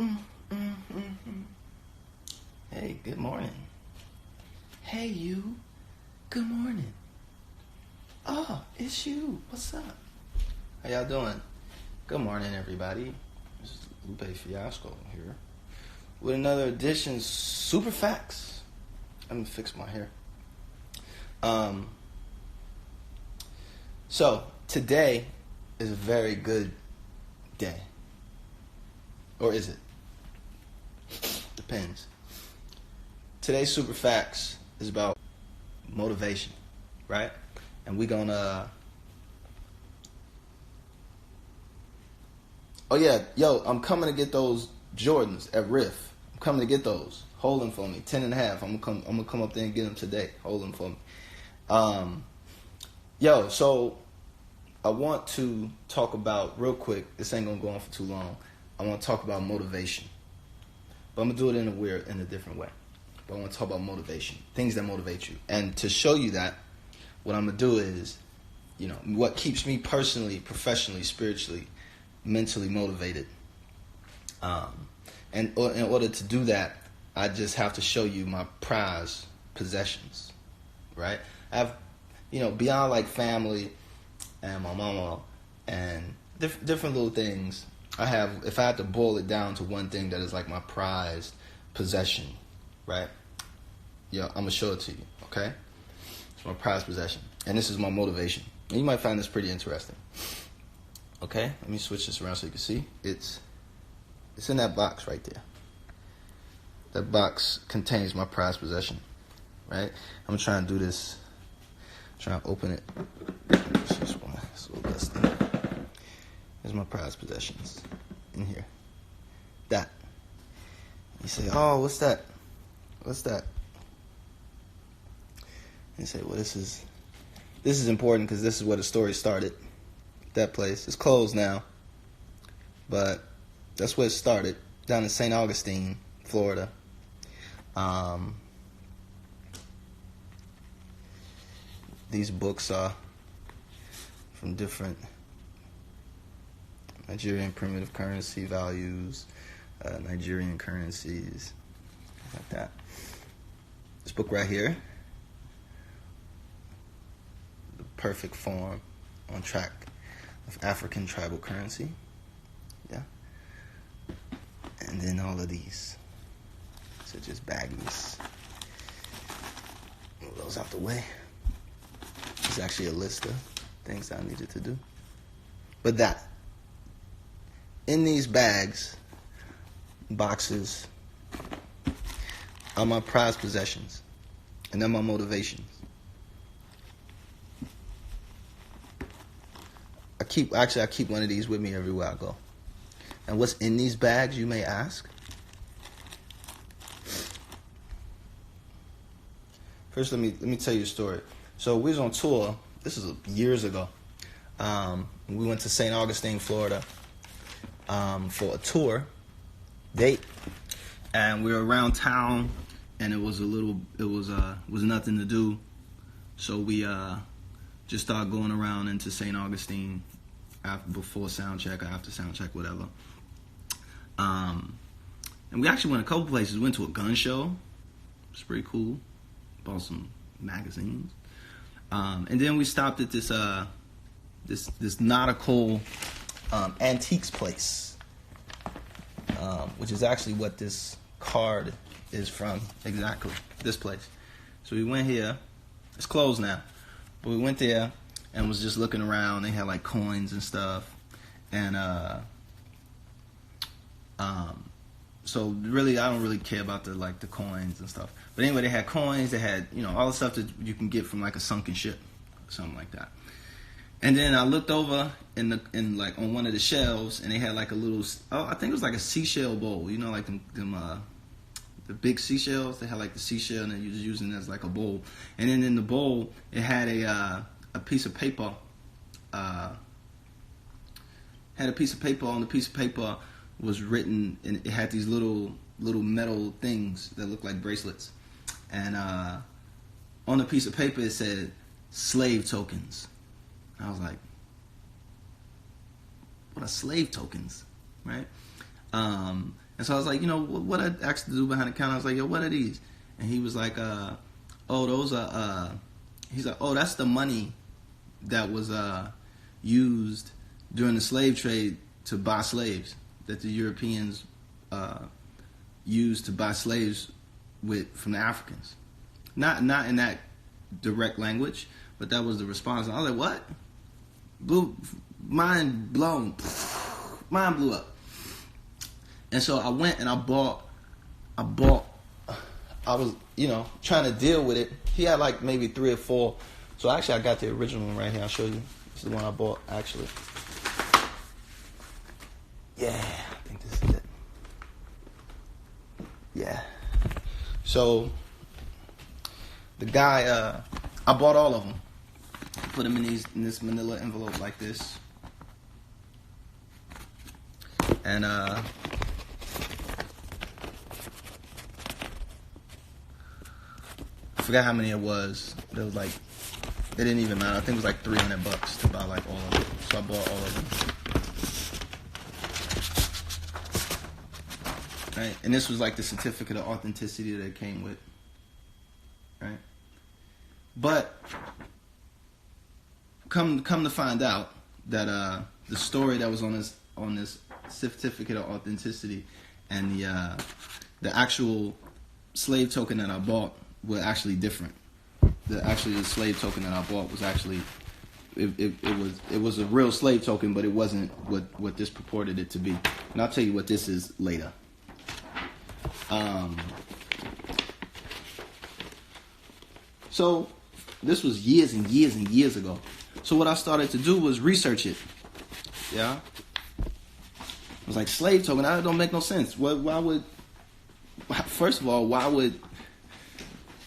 Mm, mm, mm, mm. Hey, good morning. Hey, you. Good morning. Oh, it's you. What's up? How y'all doing? Good morning, everybody. This is Lupe Fiasco here with another edition Super Facts. Let me fix my hair. So today is a very good day. Or is it? Depends. Today's Super Facts is about motivation, right? And we're gonna... Oh yeah, yo, I'm coming to get those Jordans at Riff. I'm coming to get those. Hold them for me. 10 and a half. I'm gonna come up there and get them today. Hold them for me. So I want to talk about, real quick, this ain't gonna go on for too long. I want to talk about motivation. But I'm gonna do it in a different way. But I want to talk about motivation. Things that motivate you. And to show you that, what I'm gonna do is, what keeps me personally, professionally, spiritually, mentally motivated. And in order to do that, I just have to show you my prized possessions, right? I have, beyond like family and my mama and different little things, I have, if I had to boil it down to one thing that is like my prized possession, right? Yeah, I'm gonna show it to you, okay? It's my prized possession. And this is my motivation. And you might find this pretty interesting. Okay, let me switch this around so you can see. It's in that box right there. That box contains my prized possession, right? I'm trying to do this. Trying to open it. It's just one. It's a little dusty. There's my prized possessions in here. That. You say, oh, what's that? What's that? And you say, well, this is important because this is where the story started. That place. It's closed now. But that's where it started. Down in St. Augustine, Florida. These books are from different Nigerian primitive currency values, Nigerian currencies, like that. This book right here, The Perfect Form on Track of African Tribal Currency. Yeah. And then all of these. So just baggies. Move those out the way. It's actually a list of things that I needed to do. But that, in these bags, boxes, are my prized possessions. And they're my motivations. I keep one of these with me everywhere I go. And what's in these bags, you may ask? First, let me tell you a story. So we was on tour. This is years ago. We went to St. Augustine, Florida, for a tour date, and we were around town, and it was nothing to do, so we just started going around into St. Augustine before sound check or after sound check, whatever. And we actually went a couple places. We went to a gun show. It's pretty cool. Bought some magazines. And then we stopped at this nautical antiques place, which is actually what this card is from, exactly, this place. So we went here. It's closed now. But we went there and was just looking around. They had like coins and stuff. And so really, I don't really care about the coins and stuff. But anyway, they had coins. They had all the stuff that you can get from like a sunken ship, or something like that. And then I looked over in on one of the shelves, and they had like a little. I think it was like a seashell bowl. Like the big seashells. They had like the seashell, and you just using it as like a bowl. And then in the bowl, it had a piece of paper. Had a piece of paper. On the piece of paper was written, and it had these little metal things that looked like bracelets. And on the piece of paper it said slave tokens. I was like, what are slave tokens, right? And And so I was like, you know, what I asked the dude behind the counter, I was like, yo, what are these? And he was like, oh, those are, he's like, oh, that's the money that was used during the slave trade to buy slaves, that the Europeans used to buy slaves from the Africans. Not in that direct language, but that was the response. And I was like, what? Mind blown. Mind blew up. And so I went and I bought, I was, you know, trying to deal with it. He had like maybe 3 or 4. So actually I got the original one right here. I'll show you. This is the one I bought, actually. Yeah, I think this is it. Yeah. So the guy, I bought all of them. Put them in this manila envelope like this. And I forgot how many it was. It was like, it didn't even matter. I think it was like $300 to buy like all of them. So I bought all of them. Right? And this was like the certificate of authenticity that it came with. Right? But come to find out that the story that was on this certificate of authenticity and the actual slave token that I bought were actually different. The slave token that I bought was actually it was a real slave token, but it wasn't what this purported it to be. And I'll tell you what this is later. So this was years and years and years ago. So what I started to do was research it. Yeah. I was like, slave token, that don't make no sense. First of all,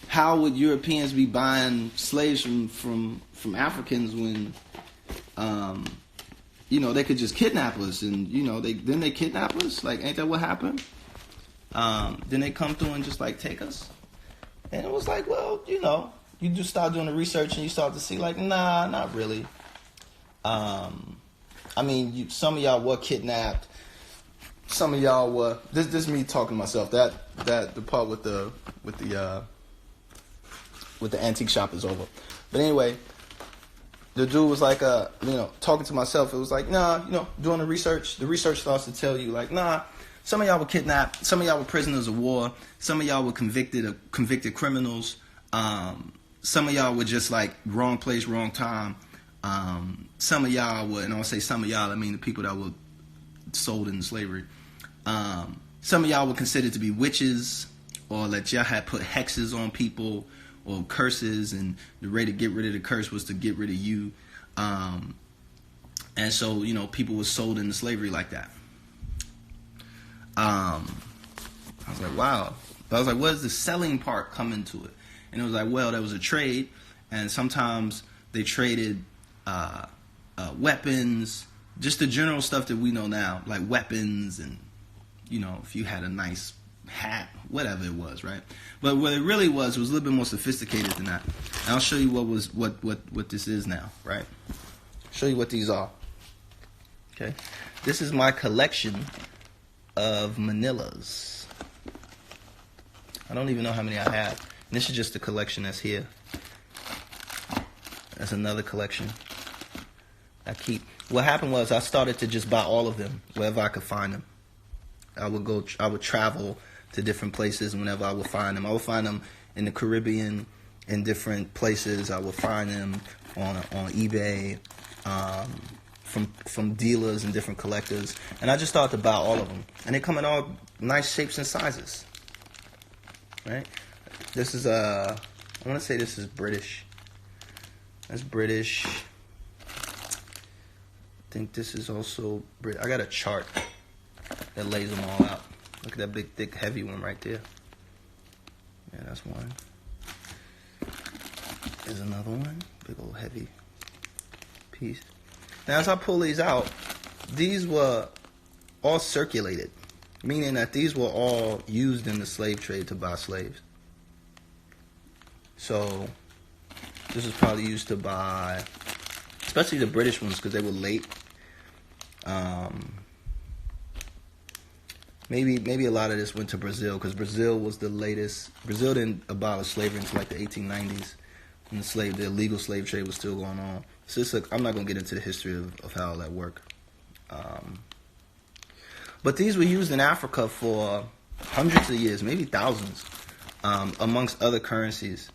how would Europeans be buying slaves from Africans when, you know, they could just kidnap us and, you know, they kidnap us? Like, ain't that what happened? Then they come through and just like take us. And it was like, well, you know, you just start doing the research and you start to see like, nah, not really. I mean, some of y'all were kidnapped. Some of y'all were. This is me talking to myself. That the part with the antique shop is over. But anyway, the dude was like, you know, talking to myself. It was like, nah, you know, doing the research starts to tell you like, nah, some of y'all were kidnapped. Some of y'all were prisoners of war. Some of y'all were convicted criminals. Some of y'all were just like wrong place, wrong time. Some of y'all were, and I'll say some of y'all, I mean the people that were sold into slavery. Some of y'all were considered to be witches, or that y'all had put hexes on people, or curses, and the way to get rid of the curse was to get rid of you. And so, you know, people were sold into slavery like that. I was like, wow. But I was like, what does the selling part come into it? And it was like, well, there was a trade, and sometimes they traded weapons, just the general stuff that we know now, like weapons, and, you know, if you had a nice hat, whatever it was, right? But what it really was a little bit more sophisticated than that. And I'll show you what this is now, right? Show you what these are. Okay, this is my collection of manillas. I don't even know how many I have. And this is just the collection that's here. That's another collection I keep. What happened was I started to just buy all of them wherever I could find them. I would travel to different places whenever I would find them. I would find them in the Caribbean, in different places. I would find them on eBay, from dealers and different collectors. And I just started to buy all of them. And they come in all nice shapes and sizes. Right? This is, I want to say this is British. That's British. I think this is also British. I got a chart that lays them all out. Look at that big, thick, heavy one right there. Yeah, that's one. There's another one. Big old heavy piece. Now, as I pull these out, these were all circulated, meaning that these were all used in the slave trade to buy slaves. So, this is probably used to buy, especially the British ones, because they were late. maybe a lot of this went to Brazil because Brazil was the latest. Brazil didn't abolish slavery until like the 1890s, and the illegal slave trade was still going on. So I'm not gonna get into the history of how all that worked. But these were used in Africa for hundreds of years, maybe thousands, amongst other currencies.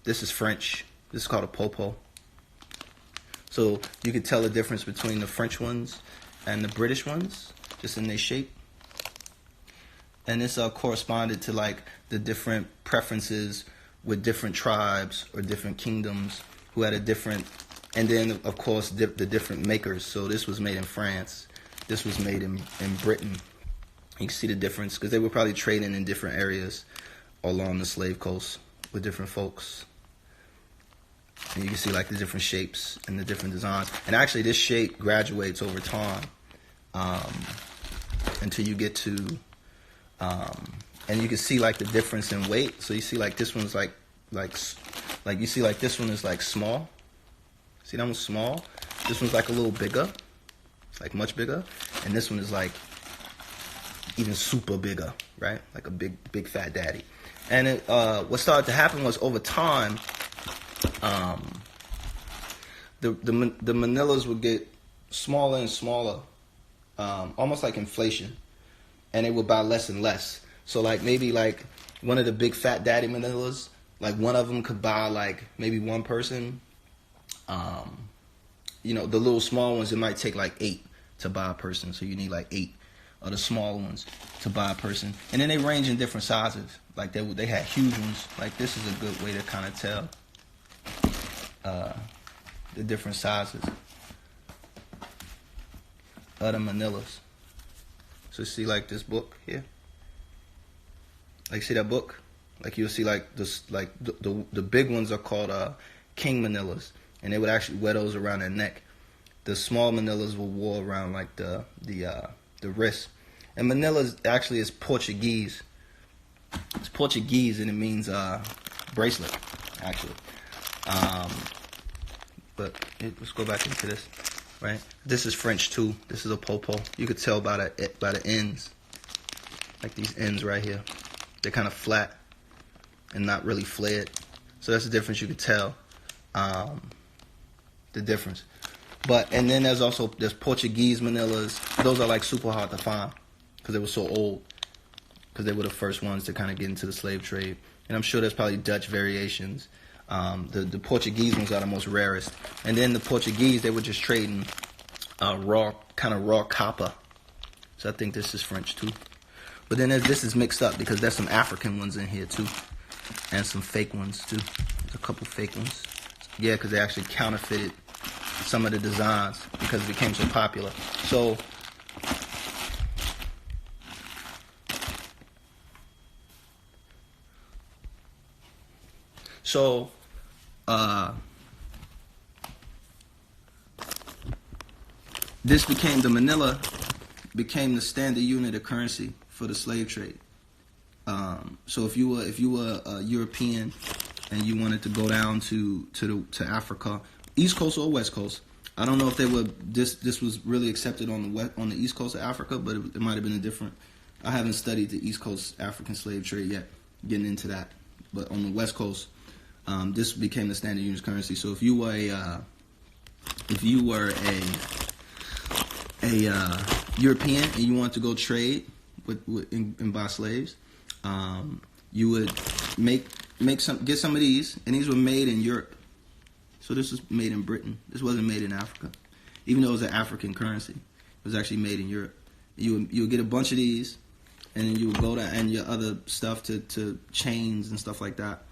This is French. This is called a popo. So you could tell the difference between the French ones and the British ones, just in their shape. And this corresponded to like the different preferences with different tribes or different kingdoms who had a different, and then of course the different makers. So this was made in France. This was made in Britain. You can see the difference because they were probably trading in different areas along the slave coast with different folks. And you can see like the different shapes and the different designs. And actually this shape graduates over time until you get to, and you can see like the difference in weight. So you see like this one's like you see like this one is like small. See that one's small? This one's like a little bigger. It's like much bigger. And this one is like even super bigger, right? Like a big fat daddy. And what started to happen was over time, the manillas would get smaller and smaller, almost like inflation, and they would buy less and less. So like maybe like one of the big fat daddy manillas, like one of them could buy like maybe one person. You know, the little small ones, it might take like 8 to buy a person. So you need like 8 of the small ones to buy a person. And then they range in different sizes. Like they had huge ones. Like this is a good way to kind of tell the different sizes of the manillas. So see like this book here. Like see that book? Like you'll see like this, like the big ones are called king manillas. And they would actually wear those around their neck. The small manillas were wore around like the wrist. And Manila actually is Portuguese. It's Portuguese and it means bracelet, actually. But let's go back into this, right? This is French too. This is a popo. You could tell by the ends, like these ends right here. They're kind of flat and not really flared. So that's the difference you could tell. The difference. And then there's Portuguese manillas. Those are like super hard to find because they were so old, because they were the first ones to kind of get into the slave trade. And I'm sure there's probably Dutch variations. The Portuguese ones are the most rarest. And then the Portuguese, they were just trading raw copper. So I think this is French too. But then this is mixed up because there's some African ones in here too, and some fake ones too. There's a couple fake ones. Yeah, because they actually counterfeited some of the designs because it became so popular. So this became, the Manila became the standard unit of currency for the slave trade. So if you were a European and you wanted to go down to Africa, East Coast or West Coast, I don't know if they were this was really accepted on the East Coast of Africa, but it might have been a different. I haven't studied the East Coast African slave trade yet, getting into that. But on the West Coast, this became the standard unit currency. So if you were a European and you wanted to go trade and buy slaves, you would get some of these, and these were made in Europe. So this was made in Britain. This wasn't made in Africa, even though it was an African currency. It was actually made in Europe. You would get a bunch of these, and then you would go down, and your other stuff to chains and stuff like that.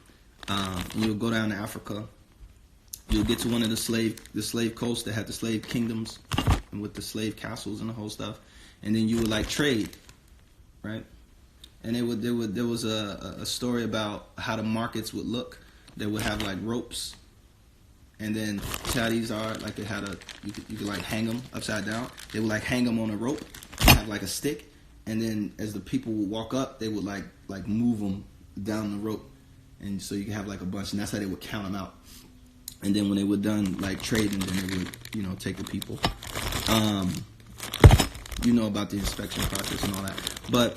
And you would go down to Africa. You would get to one of the slave coasts that had the slave kingdoms, and with the slave castles and the whole stuff. And then you would like trade, right? And there was a story about how the markets would look. They would have like ropes, and then see how these are, like they had you could like hang them upside down. They would like hang them on a rope, have like a stick, and then as the people would walk up, they would like move them down the rope, and so you could have like a bunch, and that's how they would count them out. And then when they were done like trading, then they would take the people. you know about the inspection process and all that. But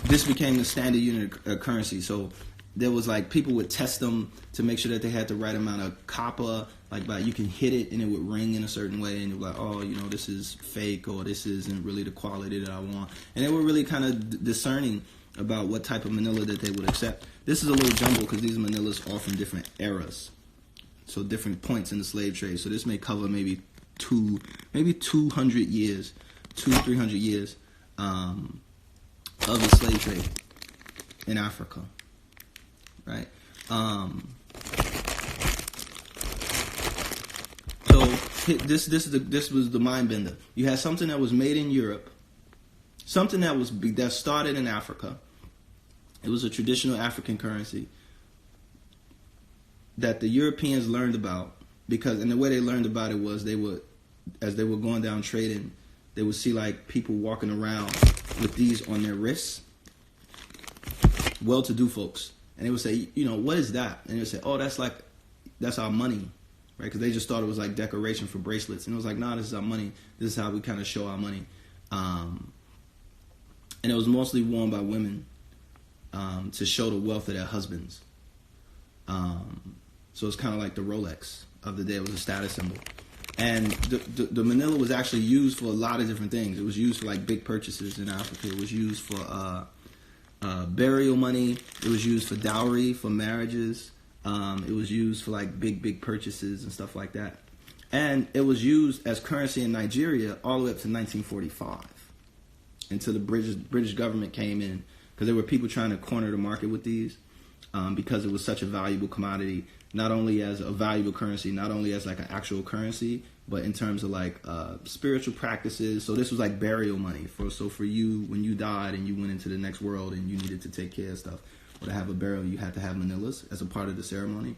this became the standard unit of currency. So there was like people would test them to make sure that they had the right amount of copper. Like you can hit it and it would ring in a certain way, and you're like, oh, this is fake, or this isn't really the quality that I want. And they were really kind of discerning about what type of manila that they would accept. This is a little jumble because these manillas are from different eras, so different points in the slave trade. So this may cover maybe 200 years, 300 years of the slave trade in Africa, right? So this was the mind bender. You had something that was made in Europe, something that started in Africa. It was a traditional African currency that the Europeans learned about, and the way they learned about it was as they were going down trading, they would see like people walking around with these on their wrists, well-to-do folks, and they would say, what is that? And they would say, oh, that's our money, right? Because they just thought it was like decoration for bracelets, and it was like, nah, this is our money. This is how we kind of show our money. And it was mostly worn by women to show the wealth of their husbands. So it's kind of like the Rolex of the day. It was a status symbol. And the manila was actually used for a lot of different things. It was used for like big purchases in Africa. It was used for burial money. It was used for dowry, for marriages. It was used for like big purchases and stuff like that. And it was used as currency in Nigeria all the way up to 1945, until the British government came in, because there were people trying to corner the market with these, because it was such a valuable commodity, not only as a valuable currency, not only as like an actual currency, but in terms of like spiritual practices. So this was like burial money for you, when you died and you went into the next world and you needed to take care of stuff, or to have a burial, you had to have manillas as a part of the ceremony.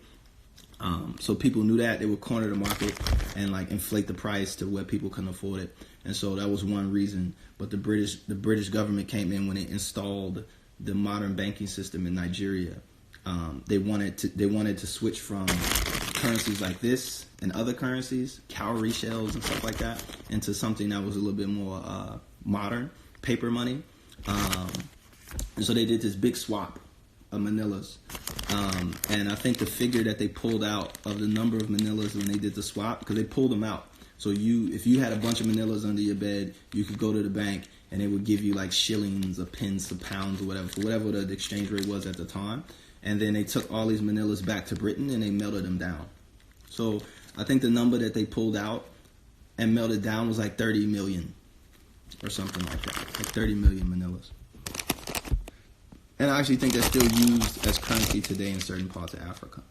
So people knew that. They would corner the market and like inflate the price to where people couldn't afford it. And so that was one reason. But the British government came in when it installed the modern banking system in Nigeria. They wanted to switch from currencies like this and other currencies, cowrie shells and stuff like that, into something that was a little bit more modern, paper money. And so they did this big swap of manillas. And I think the figure that they pulled out of the number of manillas when they did the swap, because they pulled them out. So if you had a bunch of manillas under your bed, you could go to the bank and they would give you like shillings or pence or pounds or whatever the exchange rate was at the time. And then they took all these manillas back to Britain and they melted them down. So I think the number that they pulled out and melted down was like 30 million or something like that, like 30 million manillas. And I actually think they're still used as currency today in certain parts of Africa.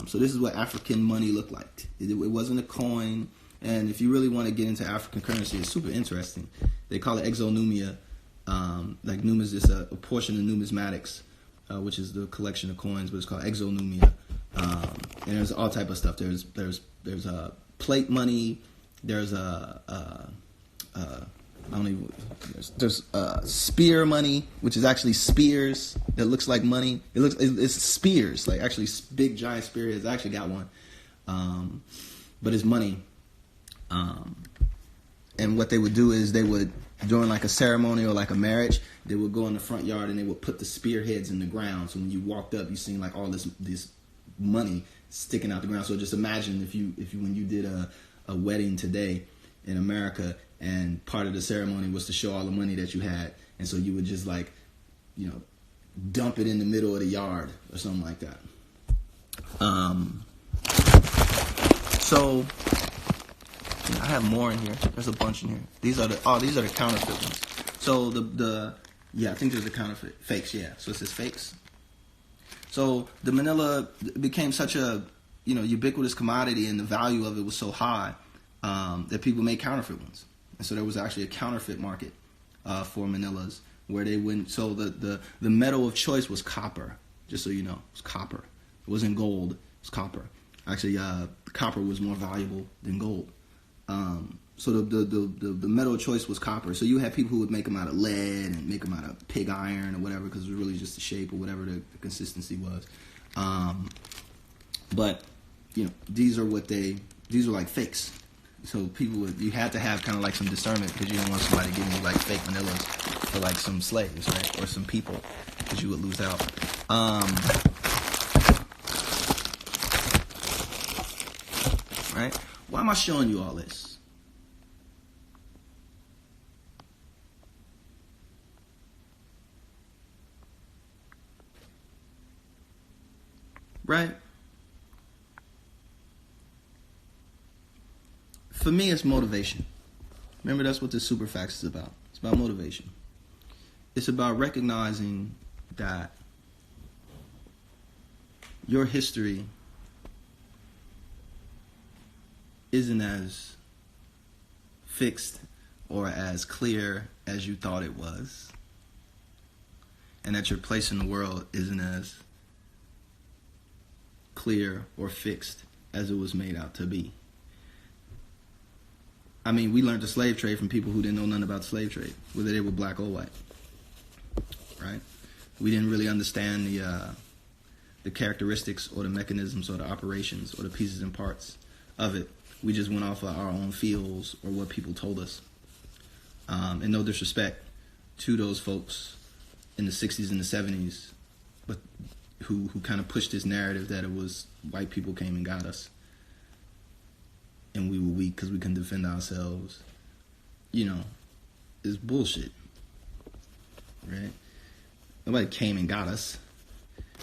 So this is what African money looked like. It wasn't a coin. And if you really want to get into African currency, it's super interesting. They call it exonumia. Like is a portion of numismatics, which is the collection of coins, but it's called exonumia. And there's all type of stuff. There's plate money. There's there's spear money, which is actually spears that looks like money. It's spears, like actually big giant spears. I actually got one, but it's money. And what they would do is they would, during like a ceremony or like a marriage, they would go in the front yard and they would put the spearheads in the ground. So when you walked up, you seen like all this money sticking out the ground. So just imagine if you when you did a wedding today in America, and part of the ceremony was to show all the money that you had, and so you would just like, dump it in the middle of the yard or something like that. So I have more in here. There's a bunch in here. These are the counterfeit ones. So I think there's the counterfeit fakes. Yeah, so it says fakes. So the manila became such a ubiquitous commodity, and the value of it was so high that people made counterfeit ones. And so there was actually a counterfeit market for manillas where they went. So the metal of choice was copper. Just so you know, it was copper. It wasn't gold. It was copper. Actually, copper was more valuable than gold. So the metal of choice was copper. So you had people who would make them out of lead and make them out of pig iron or whatever, because it was really just the shape or whatever the consistency was. But these are like fakes. So you had to have kind of like some discernment because you didn't want somebody giving you like fake manillas for like some slaves, right? Or some people, because you would lose out. Right? Why am I showing you all this? Right? For me, it's motivation. Remember, that's what the super facts is about. It's about motivation. It's about recognizing that your history isn't as fixed or as clear as you thought it was, and that your place in the world isn't as clear or fixed as it was made out to be. I mean, we learned the slave trade from people who didn't know nothing about the slave trade, whether they were black or white, right? We didn't really understand the characteristics or the mechanisms or the operations or the pieces and parts of it. We just went off of our own feels or what people told us. And no disrespect to those folks in the 60s and the 70s, but who kind of pushed this narrative that it was white people came and got us, and we were weak because we couldn't defend ourselves. You know, it's bullshit, right? Nobody came and got us.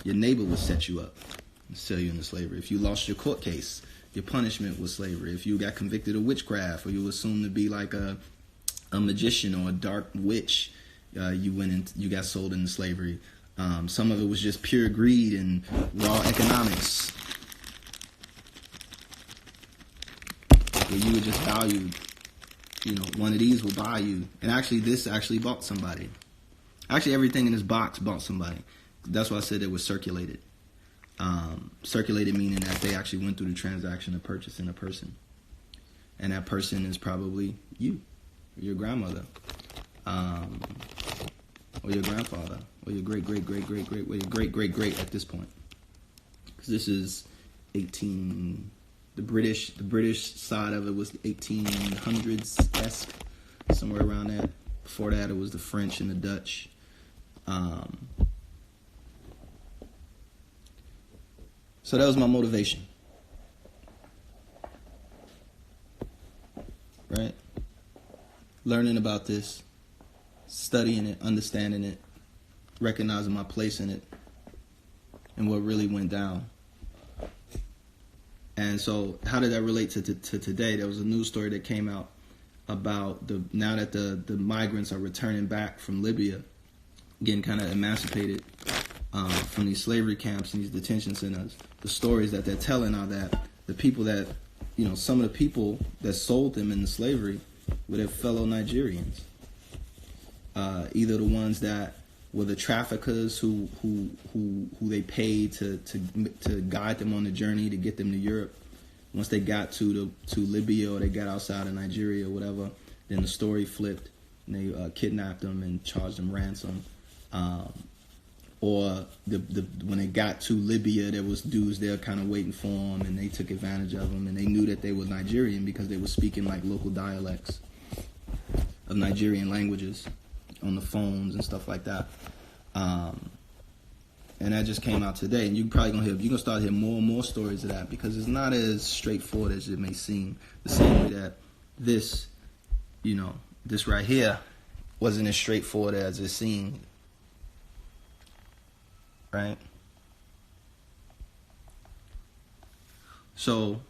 Your neighbor would set you up and sell you into slavery. If you lost your court case, your punishment was slavery. If you got convicted of witchcraft, or you were assumed to be like a magician or a dark witch, you got sold into slavery. Some of it was just pure greed and raw economics, where you were just valued. You know, one of these will buy you. And actually, this actually bought somebody. Actually, everything in this box bought somebody. That's why I said it was circulated. Circulated meaning that they actually went through the transaction of purchasing a person. And that person is probably you, or your grandmother, or your grandfather, or your great-great-great-great-great, or your great-great-great at this point. Because this is 18... The British side of it was 1800s-esque, somewhere around there. Before that, it was the French and the Dutch. So that was my motivation, right? Learning about this, studying it, understanding it, recognizing my place in it, and what really went down. And so, how did that relate to today? There was a news story that came out about now that the migrants are returning back from Libya, getting kind of emancipated from these slavery camps and these detention centers. The stories that they're telling are that the people that, you know, some of the people that sold them into slavery were their fellow Nigerians. Either the ones that were the traffickers who they paid to guide them on the journey to get them to Europe. Once they got to Libya, or they got outside of Nigeria or whatever, then the story flipped and they kidnapped them and charged them ransom. Or when they got to Libya, there was dudes there kind of waiting for them, and they took advantage of them, and they knew that they were Nigerian because they were speaking like local dialects of Nigerian languages on the phones and stuff like that. And that just came out today, and you're gonna start hearing more and more stories of that, because it's not as straightforward as it may seem. The same way that this right here wasn't as straightforward as it seemed, right? So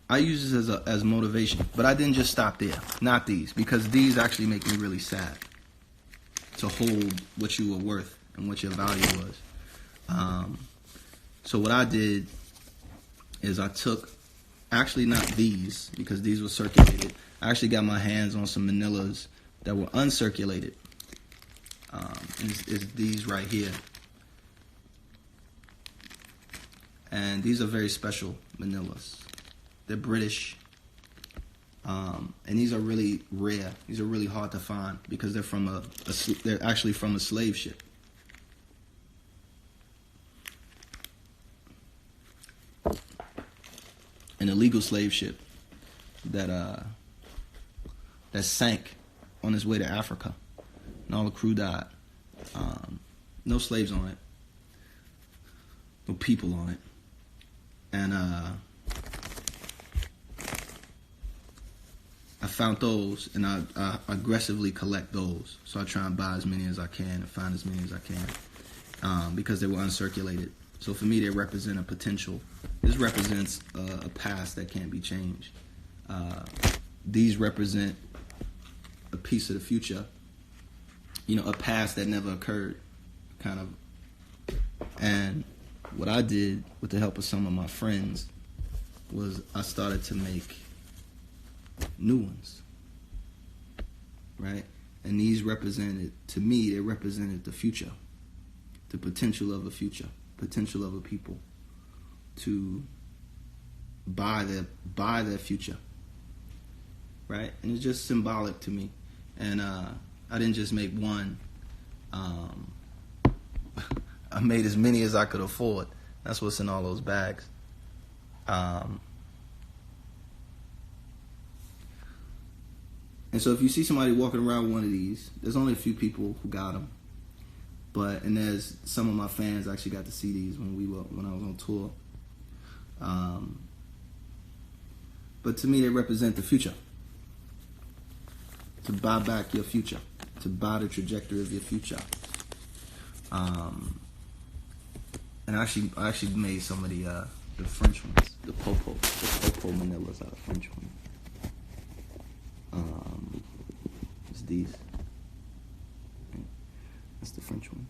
I use this as motivation, but I didn't just stop there. Not these, because these actually make me really sad to hold what you were worth and what your value was. So what I did is I took, actually not these, because these were circulated. I actually got my hands on some manillas that were uncirculated. Is these right here. And these are very special manillas. They're British. And these are really rare. These are really hard to find because they're they're actually from a slave ship. An illegal slave ship that sank on its way to Africa, and all the crew died. No slaves on it, no people on it, and I found those, and I aggressively collect those. So I try and buy as many as I can and find as many as I can, because they were uncirculated. So for me, they represent a potential. This represents a past that can't be changed. These represent a piece of the future, a past that never occurred, kind of. And what I did with the help of some of my friends was I started to make new ones, right? And these represented, to me, they represented the future, the potential of a future, potential of a people to buy their future, right? And it's just symbolic to me. And I didn't just make one. I made as many as I could afford. That's what's in all those bags. And so if you see somebody walking around with one of these, there's only a few people who got them. And there's some of my fans actually got to see these when I was on tour. But to me, they represent the future. To buy back your future. To buy the trajectory of your future. And I actually made some of the French ones. The Popo Manillas are the French ones. It's these. That's the French one.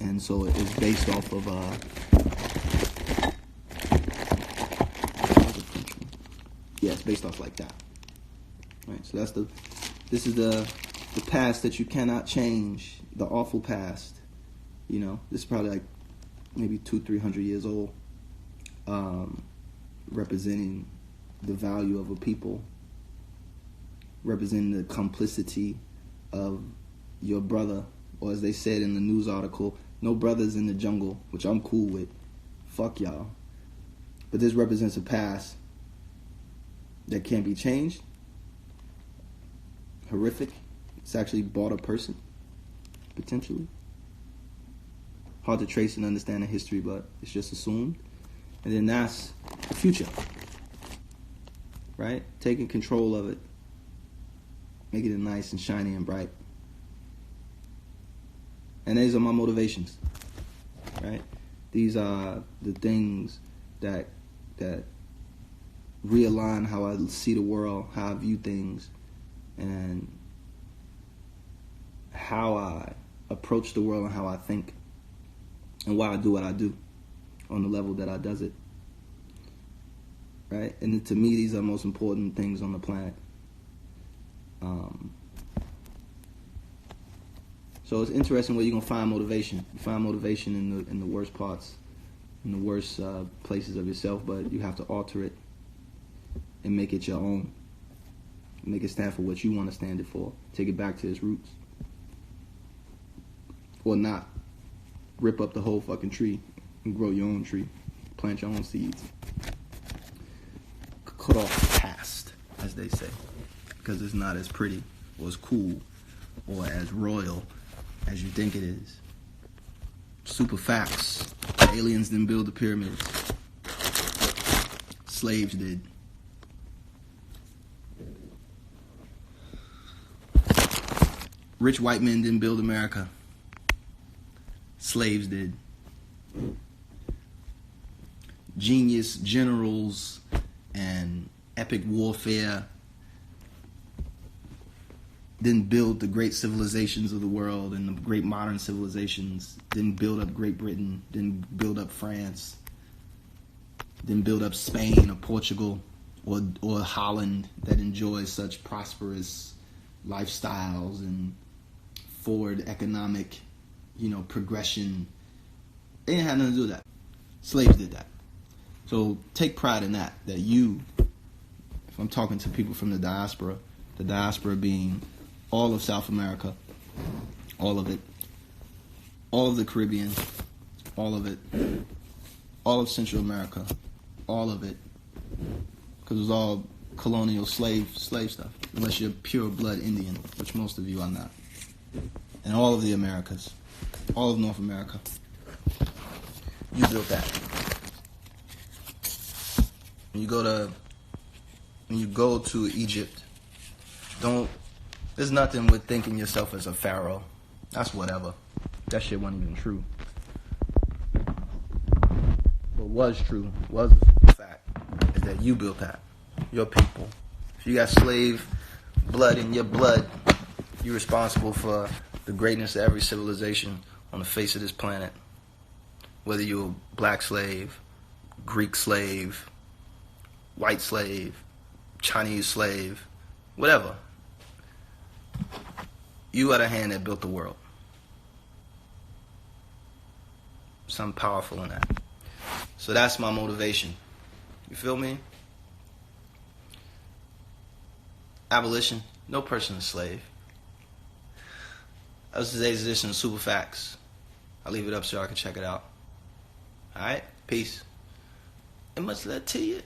And so it's based off of yeah, it's based off like that. Right. So this is the past that you cannot change. The awful past. This is probably like maybe 200-300 years old. Representing the value of a people. Representing the complicity of your brother, or as they said in the news article, no brothers in the jungle, which I'm cool with. Fuck y'all. But this represents a past that can't be changed. Horrific. It's actually bought a person, potentially. Hard to trace and understand the history, but it's just assumed. And then that's the future. Right? Taking control of it. Making it nice and shiny and bright. And these are my motivations, right? These are the things that realign how I see the world, how I view things, and how I approach the world and how I think, and why I do what I do on the level that I does it, right? And to me, these are the most important things on the planet. So it's interesting where you're gonna find motivation. You find motivation in the worst parts, in the worst places of yourself, but you have to alter it and make it your own. Make it stand for what you want to stand it for. Take it back to its roots, or not. Rip up the whole fucking tree and grow your own tree. Plant your own seeds. Cut off the past, as they say, because it's not as pretty or as cool or as royal as you think it is. Super facts. Aliens didn't build the pyramids. Slaves did. Rich white men didn't build America. Slaves did. Genius generals and epic warfare didn't build the great civilizations of the world and the great modern civilizations. Didn't build up Great Britain. Didn't build up France. Didn't build up Spain or Portugal or Holland that enjoys such prosperous lifestyles and forward economic, progression. They didn't have nothing to do with that. Slaves did that. So take pride in that you, if I'm talking to people from the diaspora being all of South America, all of it, all of the Caribbean, all of it, all of Central America, all of it, because it was all colonial slave stuff. Unless you're pure blood Indian, which most of you are not. And all of the Americas, all of North America, you built that. When you go to Egypt, there's nothing with thinking yourself as a pharaoh. That's whatever. That shit wasn't even true. What was true, was a fact, is that you built that. Your people. If you got slave blood in your blood, you're responsible for the greatness of every civilization on the face of this planet. Whether you're a black slave, Greek slave, white slave, Chinese slave, whatever. You are the hand that built the world. Something powerful in that. So that's my motivation. You feel me? Abolition. No person is slave. That was today's edition of Super Facts. I'll leave it up so y'all can check it out. Alright? Peace. And much love to you.